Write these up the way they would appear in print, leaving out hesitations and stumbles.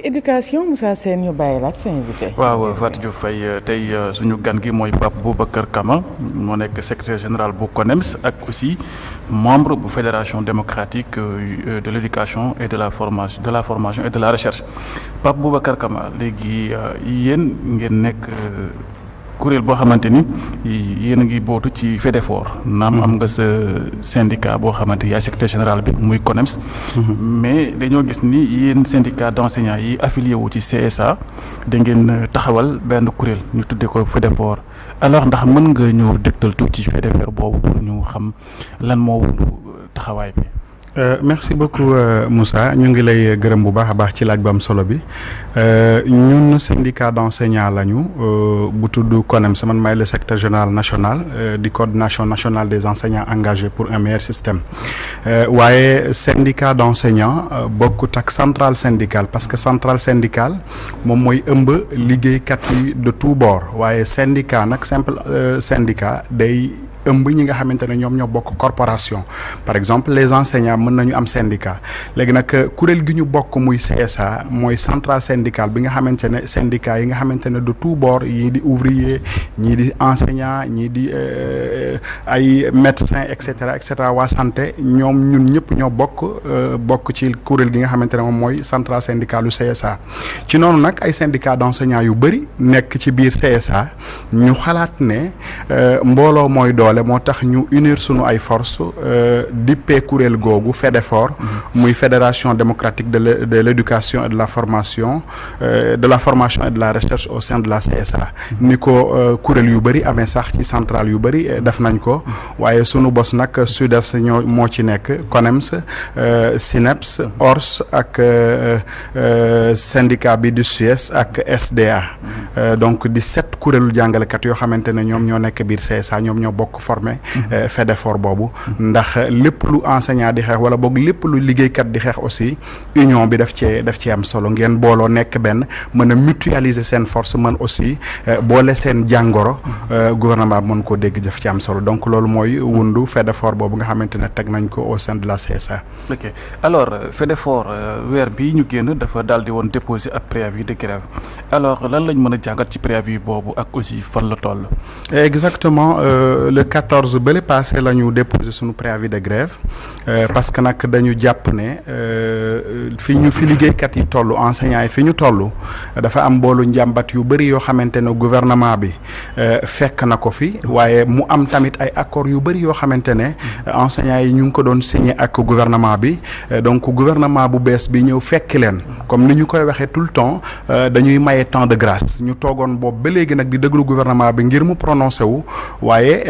éducation Moussa Sène ñu bàyyi la ak sa invité. waaw Fatou Diouf Faye tey suñu gan gi mooy Pape Boubacar Kama moo nekk secrétaire général bu CONEMS ak aussi membre bu fédération démocratique de l'éducation et de la formation et de la recherche Pape Boubacar Kama léegi yéen ngeen nekk kuréel boo xamante ni yéen a ngi bootu ci FEDEFOR naam am nga sa syndicat boo xamante yaay secrétaire général bi muy CONEMS mais dañoo gis ni yéen syndicat d'enseignants yi affilié wu ci CSA da ngeen taxawal benn kuréel ñu tuddee ko FEDEFOR alors ndax mën nga ñu dégtal tuuti ci FEDEFOR boobu pour ñu xam lan moo wundu taxawaay bi. Merci beaucoup Moussa ñu ngi lay gërëm bu baax a baax ci laaj bu am solo bi ñun syndicat d'enseignants lañu bu tudd CONEMS man maay le secrétaire général national di coordination nationale des enseignants engagés pour un meilleur système waaye syndicat d'enseignants bokkut ak centrale syndicale parce que centrale syndicale moom mooy ëmb liggéeykat yi de tous bords waaye syndicat nag simple syndicat day ëmb ñi nga xamante ne ñoom ñoo bokk corporation par exemple les enseignants mën nañu am syndicat léegi nag kuréel gi ñu bokk muy CSA mooy centrale syndicale bi nga xamante ne syndicat yi nga xamante ne de tous bords ñii di ouvrier ñii di enseignant ñii di ay médecins et cetera waa santé ñoom ñun ñëpp ñoo bokk ci kuréel gi nga xamante ne moom mooy centrale syndicale u CSA ci noonu nag ay syndicats d'enseignants yu bëri nekk ci biir CSA ñu xalaat ne mbooloo mooy doole moo tax ñu unir sunu ay force dippee kuréel googu FEDEFOR muy fédération démocratique de l'éducation et de la formation et de la recherche au sein de la CSA ni ko kuréel yu bëri amee sax ci centrale yu bëri def nañ ko waaye sunu bos nag SUDES moo ci nekk CONEMS SYNEPS ORS ak syndicat bi du SUES ak SDA donc di 7 kuréelu jàngalekat yoo xamante ne ñoom ñoo nekk biir CSA ñoom ñoo bokk formé FEDEFOR boobu ndax lépp lu enseignant di xeex wala boog lépp lu liggéeykat di xeex aussi union bi daf cee am solo ngeen booloo nekk benn mën a mutualiser seen force mën aussi boole seen jàngoro gouvernement bi mën koo dégg daf ci am solo donc loolu mooy wundu FEDEFOR boobu nga xamante ne teg nañ ko au sein de la CSA. ok alors FEDEFOR weer bii ñu génn dafa daal di woon déposer ab préavis de grève alors lan lañ mën a jàngat ci préavis boobu ak aussi fan la toll. exactement le 14 bële passé la ñu déposé suñu préavis de grève parce que nag dañu jàpp ne fi liggéeykat yi toll enseignants yi fi ñu toll dafa am mboolu njàmbat yu bëri yoo xamante ne gouvernement bi fekk na ko fi waaye mu am tamit ay accords yu bëri yoo xamante ne enseignants yi ñu ngi ko doon signé ak gouvernement bi donc gouvernement bu bees bi ñëw fekki leen comme ni ñu koy waxee tout le temps dañuy maye temps de grâce ñu toogoon boobu ba léegi nag di déglu gouvernement bi ngir mu prononcé wu waaye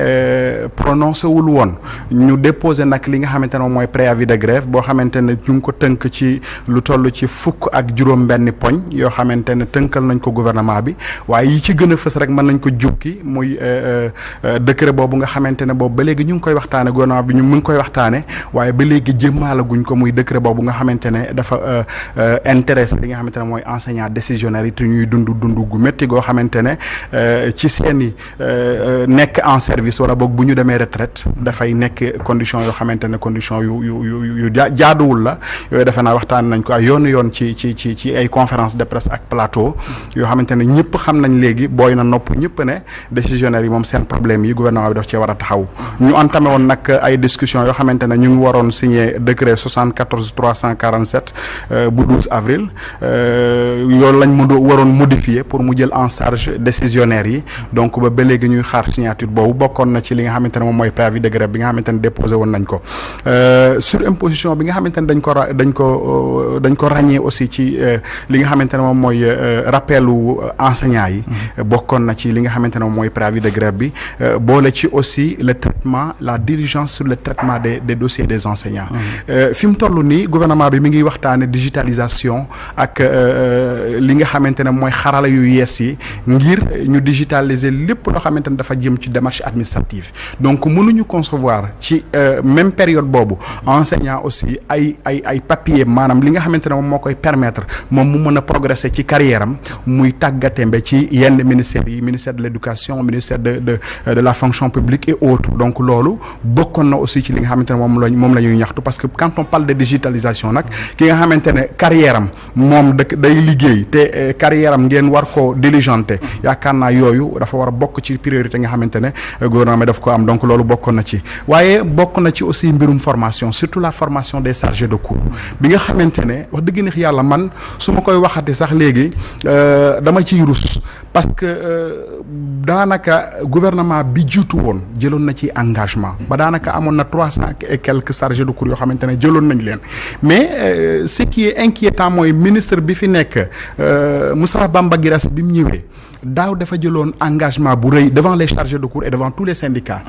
prononcé wul woon ñu déposé nag li nga xamante ne moom mooy préavis de grève boo xamante ne ñu ngi ko tënk ci lu toll ci fukk ak juróom-benni poñ yoo xamante ne tënkal nañ ko gouvernement bi waaye yi ci gën a fës rek mën nañ ko jukki muy décret boobu nga xamante ne boobu ba léegi ñu ngi koy waxtaane gouvernement bi ñu ngi koy waxtaane waaye ba léegi jëmmaalaguñ ko muy décret boobu nga xamante ne dafa intéressé li nga xamante ne mooy enseignant décisionnaire yi te ñuy dund gu métti goo xamante ne ci seeni nekk en service wala boog bu ñu demee retraite dafay nekk condition yoo xamante ne condition yu jaaduwul la yooyu defe naa waxtaan nañ ko ay yoon ci ay conférence de presse ak plateau yoo xamante ne ñëpp xam nañ léegi booy na nopp ñëpp ne décisionnaires yi moom seen problème yi gouvernement bi daf cee war a taxaw ñu entamé woon nag ay discussions yoo xamante ne ñu ngi waroon signer décret 74 347 bu 12 avril yoolu lañ waroon modifier pour mu jël en charge décisionnaires yi donc ba léegi ñuy xaar signature boobu bokkoon na ci li nga xamante ne moom mooy préavis de grève bi nga xamante ne déposé woon nañ ko sur imposition bi nga xamante ne dañ ko ràññee aussi ci li nga xamante ne moom mooy rappelu enseignants yi bokkoon na ci li nga xamante ne moom mooy préavis de grève bi boole ci aussi le traitement la diligence sur le traitement des dossiers des enseignants fi mu toll nii gouvernement bi mi ngi waxtaane digitalisation ak li nga xamante ne mooy xarala yu yees yi ngir ñu digitaliser lépp loo xamante ne dafa jëm ci démarche administrative donc mënuñu concevoir ci même période boobu enseignant aussi ay papier maanaam li nga xamante ne moom moo koy permettre moom mu mën a progresser ci carrière am muy tàggatembe ci yenn ministères yi ministère de l'éducation ministère de la fonction publique et autres donc loolu bokkoon na aussi ci li nga xamante ne moom la ñuy ñaxtu parce que quand on parle de digitalisation nag ki nga xamante ne carrière am moom day liggéey te carrière am ngeen war koo diligenter yaakaar naa yooyu dafa war a bokk ci priorité nga xamante ne gouvernement daf ko am donc loolu bokkoon na ci waaye bokk na ci aussi mbirum formation surtout la formation des chargés de cours bi nga xamante ne wax dëgg neex yàlla man su ma koy waxati sax léegi dama ciy rus parce que daanaka gouvernement bi jiitu woon jëloon na ci engagement ba daanaka amoon na 300 et quelques chargés de cours yoo xamante ne jëloon nañ leen mais ce qui est inquiétant mooy ministre bi fi nekk Moussa Bamba Guirassy bi mu ñëwee daaw dafa jëloon engagement bu rëy devant les chargés de cours et devant tous les syndicats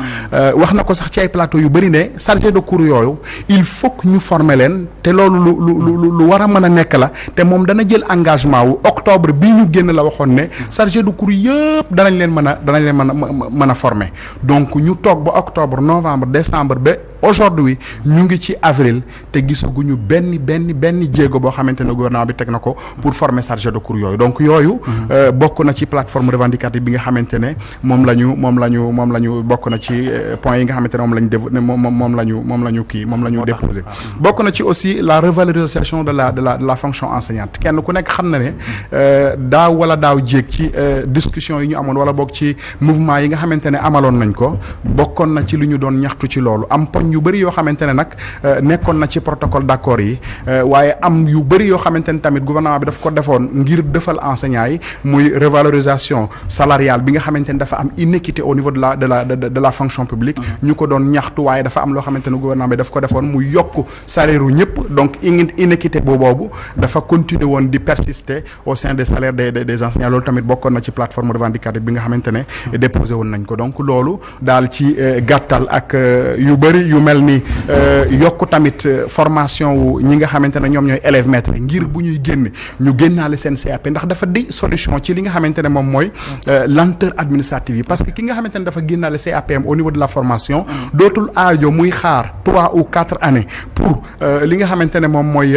wax na ko sax ci ay plateau yu bëri ne chargés de cours yooyu il faut que ñu former leen te loolu lu war a mën a nekk la te moom dana jël engagement wu octobre bii ñu génn la waxoon ne chargés de cours yëpp danañ leen mën a former donc ñu toog ba octobre novembre décembre ba aujourd'hui ñu ngi ci avril te gisaguñu benn jéego boo xamante ne gouvernement bi teg na ko pour former chargé de cours yooyu donc yooyu bokk na ci plateforme revendicative bi nga xamante ne moom la ñu bokk na ci points yi nga xamante ne moom la ñu déposé bokk na ci aussi la revalorisation de la fonction enseignante kenn ku nekk xam na ne daaw jéeg ci discussion yi ñu amoon wala bokk ci mouvement yi nga xamante ne amaloon nañ ko bokkoon na ci lu ñu doon ñaxtu ci loolu am poñ yu bëri yoo xamante ne nag nekkoon na ci protocole d'accord yi waaye am yu bëri yoo xamante ne tamit gouvernement bi daf ko defoon ngir defal enseignants yi muy revalorisation salariale bi nga xamante ne dafa am inéquité au niveau de la fonction publique ñu ko doon ñaxtu waaye dafa am loo xamante ne gouvernement bi daf ko defoon mu yokk salaire u ñëpp donc inéquité boobu dafa continuer woon di persister au sein des salaires des enseignants loolu tamit bokkoon na ci plateforme revendicative bi nga xamante ne déposé woon nañ ko donc loolu daal ci gàttal ak yu bëri yu mel ni yokk tamit formation wu ñi nga xamante ne ñoom ñooy élèves maîtres ngir bu ñuy ñu génnaale seen CAP ndax dafa di solution ci li nga xamante ne moom mooy lenteur administrative yi parce que ki nga xamante ne dafa génnaale CAPM au niveau de la formation dootul aajo muy xaar 3 ou 4 années pour li nga xamante ne moom mooy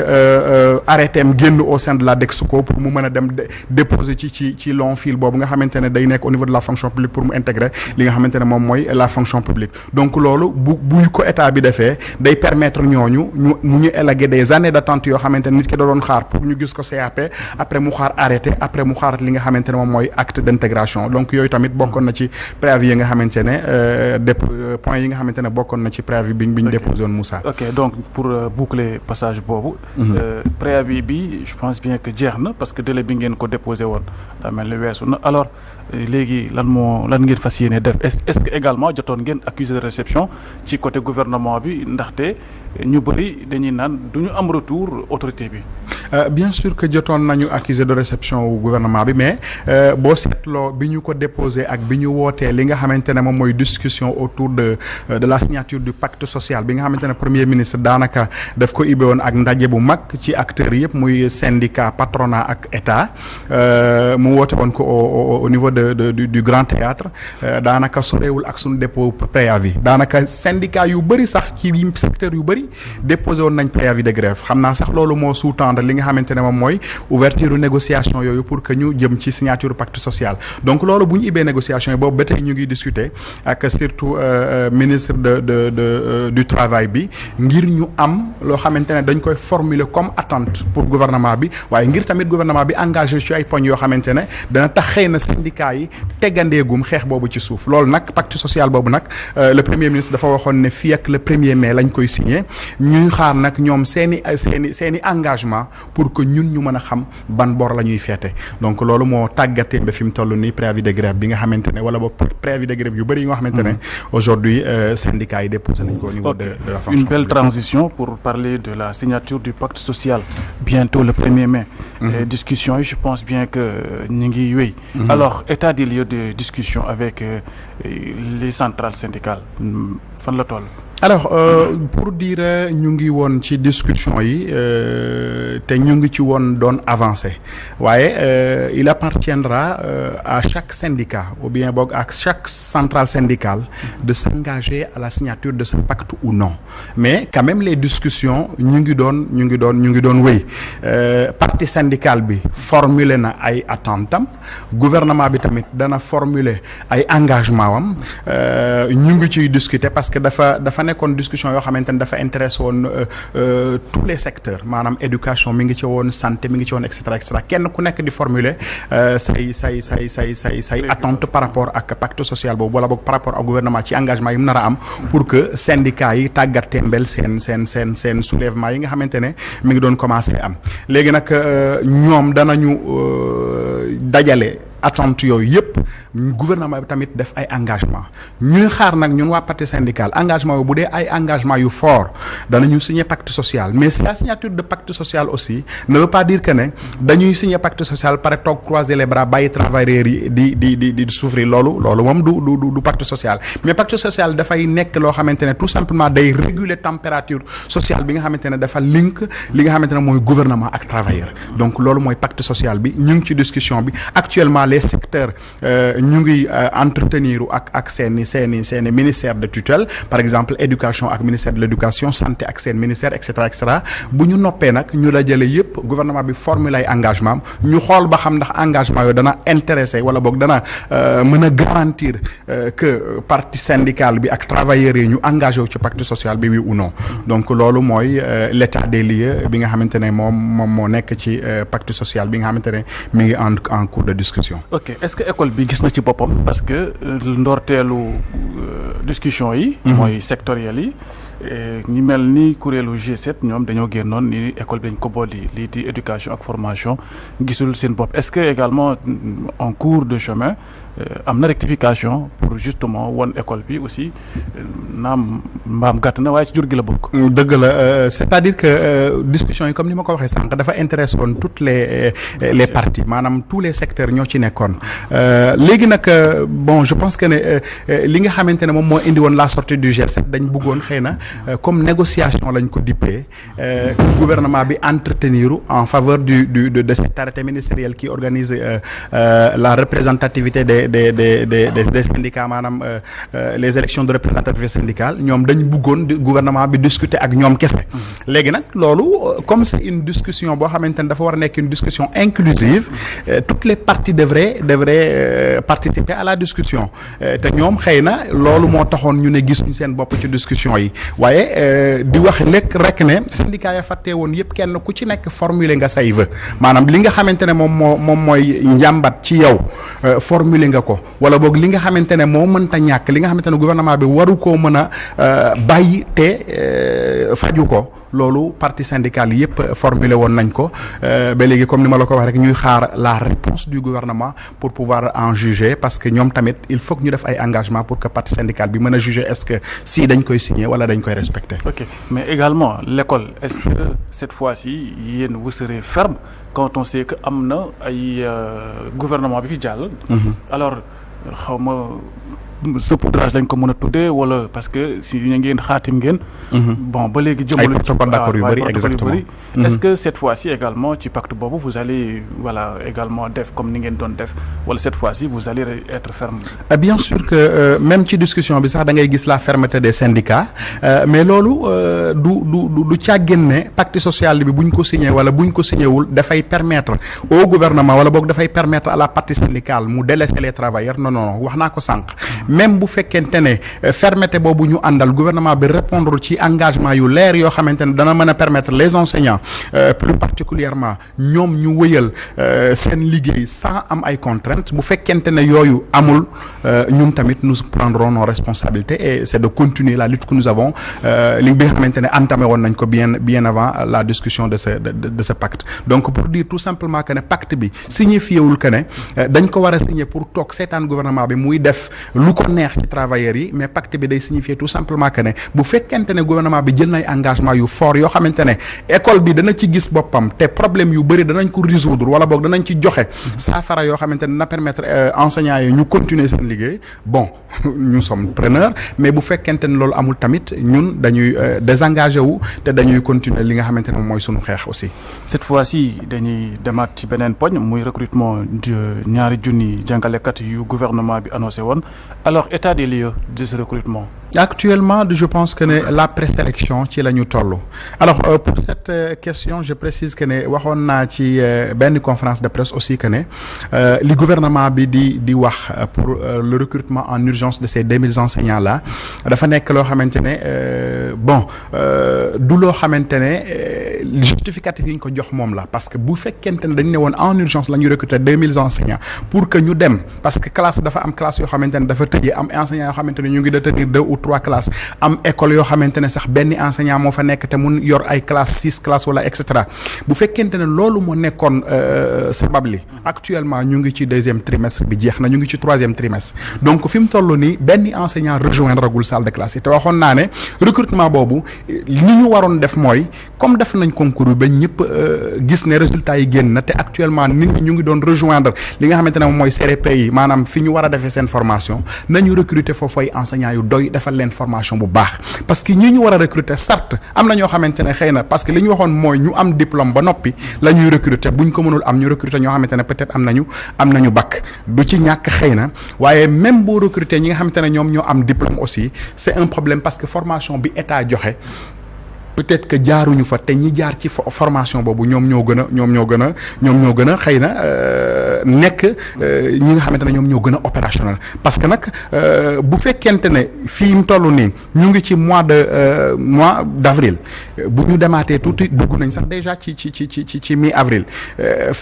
arrêté am génn au sein de la DEXCO pour mu mën a dem déposer ci long fil boobu nga xamante ne day nekk au niveau de la fonction publique pour mu intégrer li nga xamante ne moom mooy la fonction publique donc loolu bu ko état bi defee day permettre ñooñu ñu élaguer des années d'attente yoo xamante ne nit ki da doon xaar pour ñu gis ko CAP après mu xaar arrêté après mu xaar li nga xamante ne moom mooy acte d'intégration donc yooyu tamit bokkoon na ci préavis yi nga xamante ne points yi nga xamante ne bokkoon na ci préavis bi ñu déposé woon Moussa. ok donc pour boucler passage boobu. préavis bi je pense bien que jeex na parce que délai bi ngeen ko déposé woon daa mel ni weesu na alors léegi lan ngeen fas yéene def est-ce que également jotoon ngeen accusé de réception ci côté gouvernement bi ndaxte ñu bëri dañuy naan du ñu am retour autorité bi. bien sûr que jotoon nañu accusé de réception wu gouvernement bi mais boo seetloo bi ñu ko déposé ak bi ñu wootee li nga xamante ne moom mooy discussion autour de la signature du pacte social bi nga xamante ne premier ministre daanaka daf ko ibbe woon ak ndaje bu mag ci acteurs yëpp muy syndicat patronat ak état mu woote woon ko au niveau du grand théâtre daanaka sorewul ak suñu dépôt préavis daanaka syndicat yu bëri sax ci secteur yu bëri déposé woon nañ préavis de grève xam naa sax loolu moo sous-tendre li nga xamante ne moom mooy ouverture négociation yooyu pour que ñu jëm ci signature pacte social donc loolu bu ñu ibbee négociation yi boobu ba tey ñu ngi discuter ak surtout ministre du travail bi ngir ñu am loo xamante ne dañ koy formuler comme attente pour gouvernement bi waaye ngir tamit gouvernement bi engagé ci ay poñ yoo xamante ne dana tax xëy na syndicat yi teggandeegum xeex boobu ci suuf loolu nag pacte social boobu nag le premier ministre dafa waxoon ne fii ak le 1er mai lañ koy signé ñuy xaar nag ñoom seeni engagement pour que ñun ñu mën a xam ban bor la ñuy feete donc loolu moo tàggatee ba fi mu toll nii préavis de grève bi nga xamante ne wala ba préavis de grève yu bëri yi nga xamante ne aujourd'hui syndicats yi déposé nañ ko au niveau de la fonction une belle transition pour parler de la signature du pacte social bientôt le 1er mai discussions yi je pense bien que ñu ngi wéy alors état des lieux de discussion avec les centrales syndicales fan la toll alors pour dire ñu ngi woon ci discussion yi te ñu ngi ci woon doon avancer waaye il appartiendra à chaque syndicat ou bien boog à chaque centrale syndicale de s'engager à la signature de ce pacte ou non mais quand même les discussions ñu ngi doon wéy parti syndical bi formuler na ay attentam gouvernement bi tamit dana formuler ay engagement wam ñu ngi ciy discuter parce que dafa nekkoon discussion yoo xamante ne dafa intéressé woon tous les secteurs maanaam éducation mi ngi ci woon santé mi ngi ci woon et cetera kenn ku nekk di formuler say attente par rapport ak pacte social boobu wala boog par rapport ak gouvernement ci engagement yi mu nar a am pour que syndicats yi tàggatembel seen soulèvement yi nga xamante ne mi ngi doon commencer am léegi nag ñoom danañu dajale attente yooyu yëpp gouvernement bi tamit def ay engagement ñuy xaar nag ñun waa parti syndical engagement bu dee ay engagement yu fort danañu signer pacte social mais la signature de pacte social aussi ne veut pas dire que ne dañuy signer pacte social pare toog croiser les bras bàyyi travailleurs yi di souffrir loolu moom du pacte social mais pacte social dafay nekk loo xamante ne tout simplement day réguler température sociale bi nga xamante ne dafa link li nga xamante ne mooy gouvernement ak travailleur donc loolu mooy pacte social bi ñu ngi ci discussion bi actuellement les secteurs ñu ngi entretenir ak seeni ministère de tutelle par exemple éducation ak ministère de l'éducation santé ak seen ministère et cetera bu ñu noppee nag ñu dajale yépp gouvernement bi formule ay engagement ñu xool ba xam ndax engagement yooyu dana intéressé wala boog dana mën a garantir que partie syndicale bi ak travailleurs yi ñu engagé wu ci pacte social bi oui ou non donc loolu mooy l'état des lieux bi nga xamante ne moom moo nekk ci pacte social bi nga xamante ne mi ngi en cours de discussion. ok est-ce que école bi gis na ci boppam parce que ndorteelu discussion yi. mooy sectoriel yi ñi mel ni kuréelu G7 ñoom dañoo génnoon ni école bi dañ ko boole lii di éducation ak formation gisul seen bopp est-ce que également en cours de chemin am na rectification pour justement won école bi aussi naam mbaam gàtt na waaye ci jur gi la bokk. dëgg la c'est-à-dire que discussion yi comme ni ma ko waxee sànq dafa intéressé woon toutes les parties maanaam tous les secteurs ñoo ci nekkoon léegi nag bon je pense que ne li nga xamante ne moom moo indi woon la sortie du G7 dañ bëggoon xëy na comme négociation lañ ko dippee gouvernement bi entretenir en faveur de cet arrêté ministériel qui organise la représentativité des syndicats maanaam les élections de représentativité syndicale ñoom dañ bëggoon gouvernement bi discuter ak ñoom kese léegi nag loolu comme c'est une discussion boo xamante ne dafa war a nekk une discussion inclusive toutes les parties devraient participer à la discussion te ñoom xëy na loolu moo taxoon ñu ne gisuñ seen bopp ci discussion yi waaye di wax lekk rek ne syndicat ya fàttee woon yëpp kenn ku ci nekk formuler nga say vœu maanaam li nga xamante ne moom mooy njàmbat ci yow formuler nga ko wala boog li nga xamante ne moo mënta ñàkk li nga xamante ne gouvernement bi waru koo mën a bàyyi te faju ko loolu parti syndical yëpp formulé woon nañ ko ba léegi comme ni ma la ko wax rek ñuy xaar la réponse du gouvernement pour pouvoir en juger parce que ñoom tamit il faut que ñu def ay engagement pour que parti syndical bi mën a juger est-ce que si dañ koy signer wala dañ koy respecter. ok mais également l'école est-ce que cette fois-ci yéen vous serez ferme quand on sait que am na ay gouvernement bi fi jàll. alors xaw ma saupoudrage lañ ko mën a tuddee wala parce que si ngeen xaatim ngeen. bon ba léegi jëmbaluñ ay protocole d'accord yu bëri exactement. est-ce que cette fois-ci également ci pacte boobu vous allez voilà également def comme ni ngeen doon def wala cette fois-ci vous allez être ferme. bien sûr que même ci discussion bi sax da ngay gis la fermeté des syndicats mais loolu du càggin ne pacte social bi buñ ko signé wala buñ ko signé wul dafay permettre au gouvernement wala boog dafay permettre à la partie syndicale mu délaisser les travailleurs non wax naa ko sànq. même bu fekkente ne fermeté boobu ñu àndal gouvernement bi répondre ci engagement yu leer yoo xamante ne dana mën a permettre les enseignants plus particulièrement ñoom ñu wëyal seen liggéey sans am ay contraintes bu fekkente ne yooyu amul ñun tamit nous prendrons nos responsabilités et c'est de continuer la lutte que nous avons li bi nga xamante ne entamé woon nañ ko bien avant la discussion de ce pacte donc pour dire tout simplement que ne pacte bi signifié wul que ne dañ ko war a signer pour toog seetaan gouvernement bi muy def lu ko neex ci travailleurs yi mais pacte bi day signifier tout simplement que ne bu fekkente ne gouvernement bi jël nay engagement yu fort yoo xamante ne école bi dana ci gis boppam te problème yu bëri danañ ko résoudre wala boog danañ ci joxe saafara yoo xamante ne na permettre enseignants yi ñu continuer seen liggéey bon nous sommes preneurs mais bu fekkente ne loolu amul tamit ñun dañuy désengagé wu te dañuy continuer li nga xamante ne mooy sunu xeex aussi. Cette fois-ci dañuy demaat ci beneen poñ muy recrutement ñaari junni jàngalekat yu gouvernement bi annoncé woon alors état des lieux de ce recrutement. Actuellement je pense que ne la présélection ci la ñu toll alors pour cette question je précise que ne waxoon naa ci benn conférence de presse aussi que ne li gouvernement bi di wax pour le recrutement en urgence de ces 2000 enseignants là dafa nekk loo xamante ne bon du loo xamante ne justificatif yi ñu ko jox moom la parce que bu fekkente ne dañu ne woon en urgence la ñu recruter 2000 enseignants pour que ñu dem parce que classe dafa am classe yoo xamante ne dafa tëjee am enseignants yoo xamante ne ñu ngi détenir 2 ou 3 classes am école yoo xamante ne sax benn enseignant moo fa nekk te mun yor ay classes 6 classes wala et cetera bu fekkente ne loolu moo nekkoon sabab li actuellement ñu ngi ci 2e trimestre bi jeex na ñu ngi ci 3e trimestre donc fi mu toll nii benn enseignant rejoindre agul salle de classe yi te waxoon naa ne recrutement boobu li ñu waroon def mooy comme def nañ concours bi ba ñëpp gis ne résultats yi génn na te actuellement nit ñi ñu ngi doon rejoindre li nga xamante ne moom mooy CRP yi maanaam fi ñu war a defee seen formation nañu recruter foofu ay enseignants yu doy defal leen formation bu baax parce que ñi ñu war a recruter certes am na ñoo xamante ne xëy na parce que li ñu waxoon mooy ñu am diplôme ba noppi la ñuy recruter buñ ko mënul am ñu recruter ñoo xamante ne peut-être am nañu bac du ci ñàkk xëy na waaye même boo recruter ñi nga xamante ne ñoom ñoo am diplôme aussi c'est un problème parce que formation bi état joxe peut-être que jaaruñu fa te ñi jaar ci formation boobu ñoom ñoo gën a xëy na nekk ñi nga xamante ne ñoom ñoo gën a opérationnel parce que nag bu fekkente ne fii mu toll nii ñu ngi ci mois d'avril bu ñu demaatee tuuti dugg nañ sax déjà ci mi-avril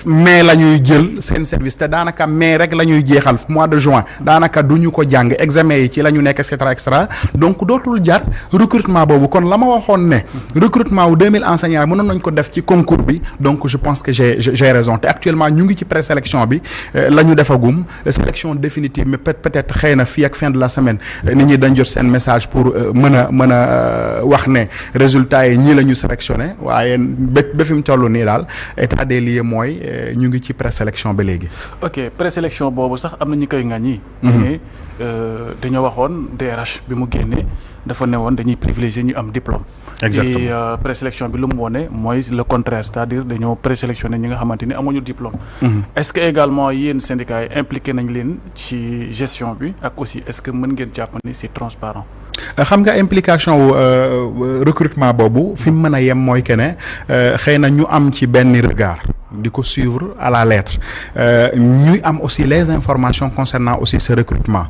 mai la ñuy jël seen service te daanaka mai rek la ñuy jeexal mois de juin daanaka du ñu ko jàng examen yi ci la ñu nekk et cetera donc dootul jar recrutement boobu kon la ma waxoon ne. recrutement wu 2000 enseignants mënoon nañ ko def ci concours bi donc je pense que j'ai raison te actuellement ñu ngi ci présélection bi la ñu defagum sélection définitive mais peut-être xëy na fii ak fin de la semaine nit ñi dañ jot seen message pour mën a wax ne résultats yi ñii la ñu sélectionné waaye ba fi mu toll nii daal état des lieux mooy ñu ngi ci présélection ba léegi. ok présélection boobu sax am na ñu koy ŋaññi. mais dañoo waxoon DRH bi mu génnee dafa ne woon dañuy privilégier ñu am diplôme. exactement et présélection bi lu mu wone mooy le contraire c'est-à-dire dañoo présélectionner ñi nga xamante ni amuñu diplôme. Est-ce que également yéen syndicats yi impliqué nañ leen ci gestion bi ak aussi est-ce que mën ngeen jàpp ni c'est transparent. xam nga implication wu recrutement boobu fi mu mën a yem mooy que ne xëy na ñu am ci benn regard. di ko suivre à la lettre ñuy am aussi les informations concernant aussi ce recrutement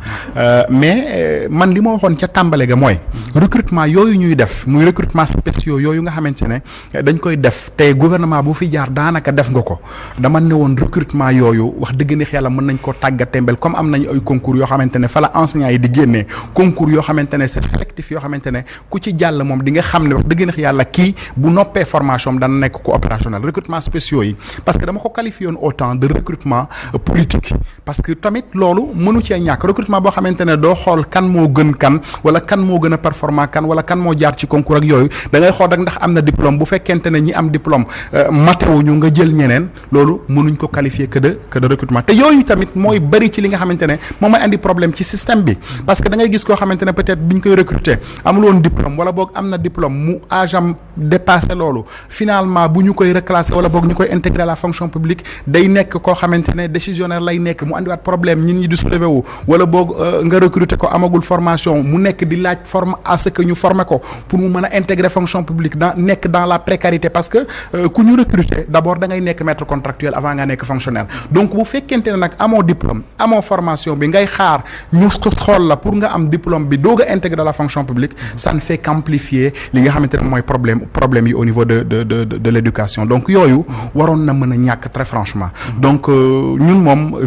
mais man li ma waxoon ca tàmbale ga mooy recrutement yooyu ñuy def muy recrutement spéciaux yooyu nga xamante ne dañ koy def te gouvernement bu fi jaar daanaka def nga ko dama ne woon recrutement yooyu wax dëgg neex yàlla mën nañ koo tàggatembel comme am nañu ay concours yoo xamante ne fa la enseignants yi di génnee concours yoo xamante ne c'est sélectif yoo xamante ne ku ci jàll moom di nga xam ne wax dëgg neex yàlla kii bu noppee formation am dana nekk ko opérationnel recrutement spéciaux yi parce que dama ko qualifié woon autant de recrutement politique parce que tamit loolu mënu cee ñàkk recrutement boo xamante ne doo xool kan moo gën kan wala kan moo gën a performant kan wala kan moo jaar ci concours ak yooyu da ngay xool rek ndax am na diplôme bu fekkente ne ñi am diplôme matewuñu nga jël ñeneen loolu mënuñ ko qualifier que de recrutement te yooyu tamit mooy bëri ci li nga xamante ne moom mooy andi problème ci système bi parce que da ngay gis koo xamante ne peut-être biñ koy recruter amul woon diplôme wala boog am na diplôme mu âge am dépassé loolu finalement bu ñu koy reclasser wala boog ñu koy intégrer la fonction publique day nekk koo xamante ne décisionnaire lay nekk mu andiwaat problème ñin ñi di soulever wu wala boog nga recruter ko amagul formation mu nekk di laaj forme à ce que ñu former ko pour mu mën a intégrer fonction publique nekk dans la précarité parce que ku ñu recruter d'abord da ngay nekk maître contractuel avant nga nekk fonctionnaire donc bu fekkente ne nag amoo diplôme amoo formation bi ngay xaar ñu xool la pour nga am diplôme bi doog a intégrer la fonction publique ça ne fait qu'amplifier li nga xamante ne mooy problème yi au niveau de l'éducation donc yooyu waroon na dina mën a ñàkk très franchement. Donc ñun moom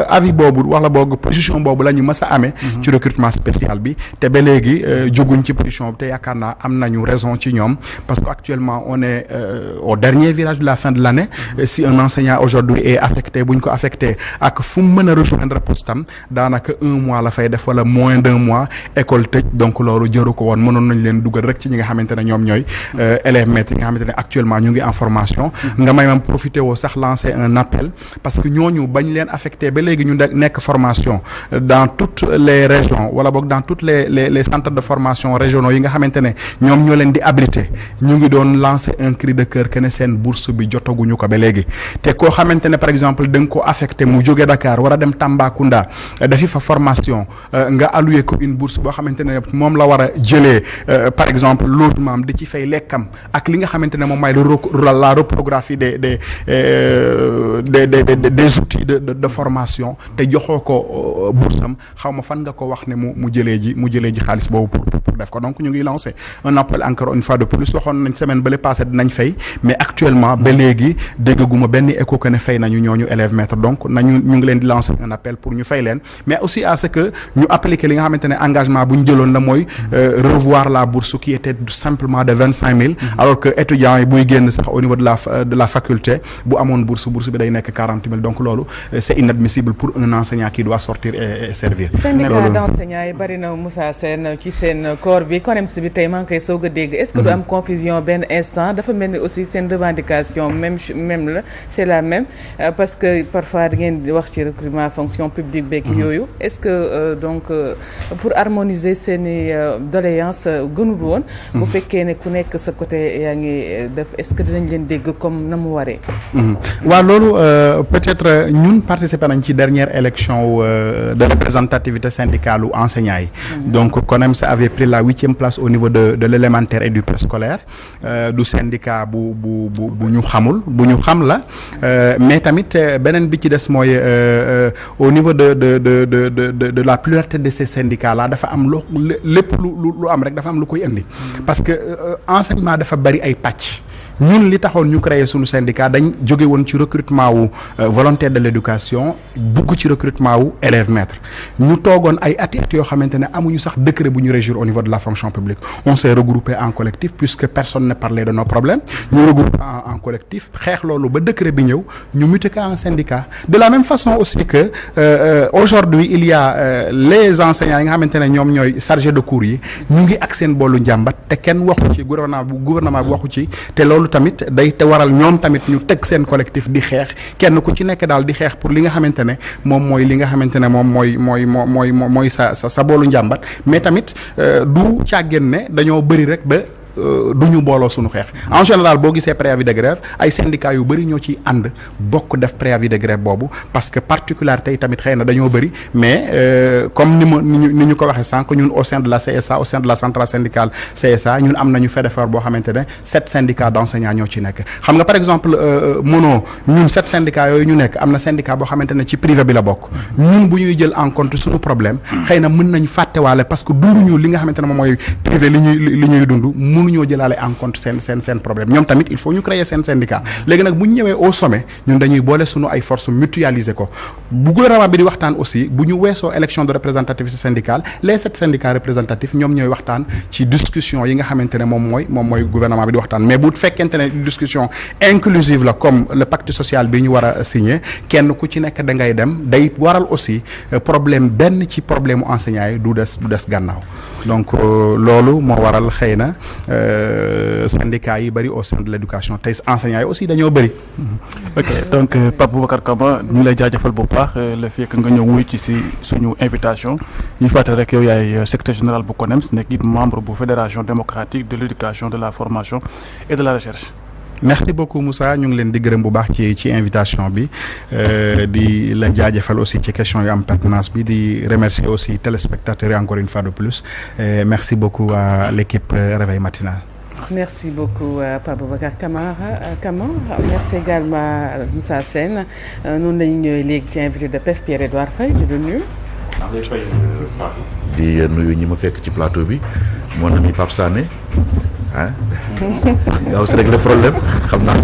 avis boobu wala boog position boobu la ñu mës a amee. ci recrutement spécial bi te ba léegi jóguñ ci position bi te yaakaar naa am nañu raison ci ñoom parce que actuellement on est au dernier virage de la fin de l'année. Si un enseignant aujourd'hui est affecté bu ñu ko affecté ak fu mu mën a rejoindre postam daanaka 1 mois la fay def wala moins d'1 mois école tëj donc loolu jëru ko woon mënoon nañ leen dugal rek ci ñi nga xamante ne ñoom ñooy élèves maîtres yi nga xamante ne actuellement ñu ngi en formation. nga may mam profité woo sax lancer un appel parce que ñooñu bañ leen affecté ba léegi ñu nekk formation dans toutes les régions wala boog dans toutes les centres de formation régionaux yi nga xamante ne ñoom ñoo leen di abriter ñu ngi doon lancer un cri de cœur que ne seen bourse bi jotaguñu ko ba léegi te koo xamante ne par exemple da nga ko affecté mu jóge Dakar war a dem Tambacounda dafi fa formation nga alloué ko une bourse boo xamante ne moom la war a jëlee par exemple logement am di ci fay lekkam ak li nga xamante ne moom mooy la reprographie des outils de formation te joxoo ko bourse am xaw ma fan nga ko wax ne mu jëlee ji xaalis boobu pour def ko donc ñu ngi lancer un appel encore une fois de plus waxoon nañ semaine ba le passé dinañ fay mais actuellement ba léegi déggaguma benn écho que ne fay nañu ñooñu élèves maîtres donc ñu ngi leen di lancer un appel pour ñu fay leen mais aussi à ce que ñu appliquer li nga xamante ne engagement bu ñu jëloon la mooy revoir la bourse qui était simplement de 25 000 alors que étudiants yi buy génn sax au niveau de la faculté bu amoon bourse bi day nekk 40 000 donc loolu c'est inadmissible pour un enseignant qui doit sortir et servir. syndicat d'enseignants yi bari na Moussa Sène ci seen corps bi CONEMS bi tey maa ngi koy soog a dégg est-ce que du am confusion benn instant dafa mel ni aussi seen revendication même la c'est la même parce que parfois da ngeen di wax ci recrutement fonction publique beeg yooyu est-ce que donc pour harmoniser seeni doléance gënul woon bu fekkee ne ku nekk sa côté yaa ngi def est-ce que dinañ leen dégg comme na mu waree waaw loolu peut-être ñun participer nañ ci dernière élection de représentativité syndicale ou enseignants yi donc CONEMS avait pris la 8e place au niveau de l'élémentaire et du préscolaire du syndicat bu ñu xamul bu ñu xam la mais tamit beneen bi ci des mooy au niveau de la pluralité de ces syndicats là dafa am lépp lu am rek dafa am lu koy indi parce que enseignement dafa bari ay pàcc ñun li taxoon ñu créer suñu syndicat dañ jóge woon ci recrutement wu volontaire de l'éducation bugg ci recrutement wu élèves maîtres ñu toogoon ay at yoo xamante ne amuñu sax décret bu ñu régir au niveau de la fonction publique on s'est regroupé en collectif puisque personne ne parlait de nos problèmes ñu regroupé en collectif xeex loolu ba décret bi ñëw ñu muté ko en syndicat de la même façon aussi que aujourd'hui il y a les enseignants yi nga xamante ne ñoom ñooy chargés de cours yi ñu ngi ak seen boolu njàmbat te kenn waxu ci gouvernement bi waxu ci te loolu tamit day te waral ñoom tamit ñu teg seen collectif di xeex kenn ku ci nekk daal di xeex pour li nga xamante ne moom mooy li nga xamante ne moom mooy sa boolu njàmbat mais tamit du càggeen ne dañoo bëri rek ba du ñu booloo suñu xeex en général boo gisee préavis de grève ay syndicats yu bëri ñoo ciy ànd bokk def préavis de grève boobu parce que particularité yi tamit xëy na dañoo bëri mais comme ni ñu ko waxee sànq ñun au sein de la CSA au sein de la centrale syndicale CSA ñun am nañu FEDEFOR boo xamante ne 7 syndicats d'enseignants ñoo ci nekk xam nga par exemple ñun 7 syndicats yooyu ñu nekk am na syndicat boo xamante ne ci privé bi la bokk ñun bu ñuy jël en compte suñu problème xëy na mën nañ fàttewaale parce que dunduñu li nga xamante ne moom mooy privé li ñuy dund mënuñoo jëlaale en compte seen problème ñoom tamit il faut ñu créer seen syndicat léegi nag bu ñu ñëwee au sommet ñun dañuy boole suñu ay forces mutualiser ko bu gouvernement bi di waxtaan aussi bu ñu weesoo élection de représentativité syndicale les 7 syndicats représentatifs ñoom ñooy waxtaan ci discussion yi nga xamante ne moom mooy gouvernement bi di waxtaan mais bu fekkente ne discussion inclusive la comme le pacte social bi ñu war a signer kenn ku ci nekk da ngay dem day waral aussi problème benn ci problème mu enseignants yi du des gannaaw donc loolu moo waral xëy na syndicats yi bëri au sein de l'éducation tey enseignants yi aussi dañoo bëri. ok donc Pape Boubacar Kama ñu lay jaajëfal bu baax le fait que nga ñëw wuy ci si suñu invitation ñu fàttali rek yow yaay secrétaire général bu CONEMS nekk it membre bu fédération démocratique de l'éducation de la formation et de la recherche. merci beaucoup Moussa ñu ngi leen di gërëm bu baax ci invitation bi di la jaajëfal aussi ci question yu am pertinence bi di remercier aussi téléspectateurs yi encore une fois de plus merci beaucoup à l'équipe Réveil Matinal. Merci beaucoup Pape Boubacar Kama merci également Moussa Sène noonu la ñu ñëwee léegi ci invité de PEF Pierre-Edouard Faye di la nuyu. di nuyu ñi ma fekk ci plateau bi mon ami Pape Sané ah. nga aussi rek le problème xam naa.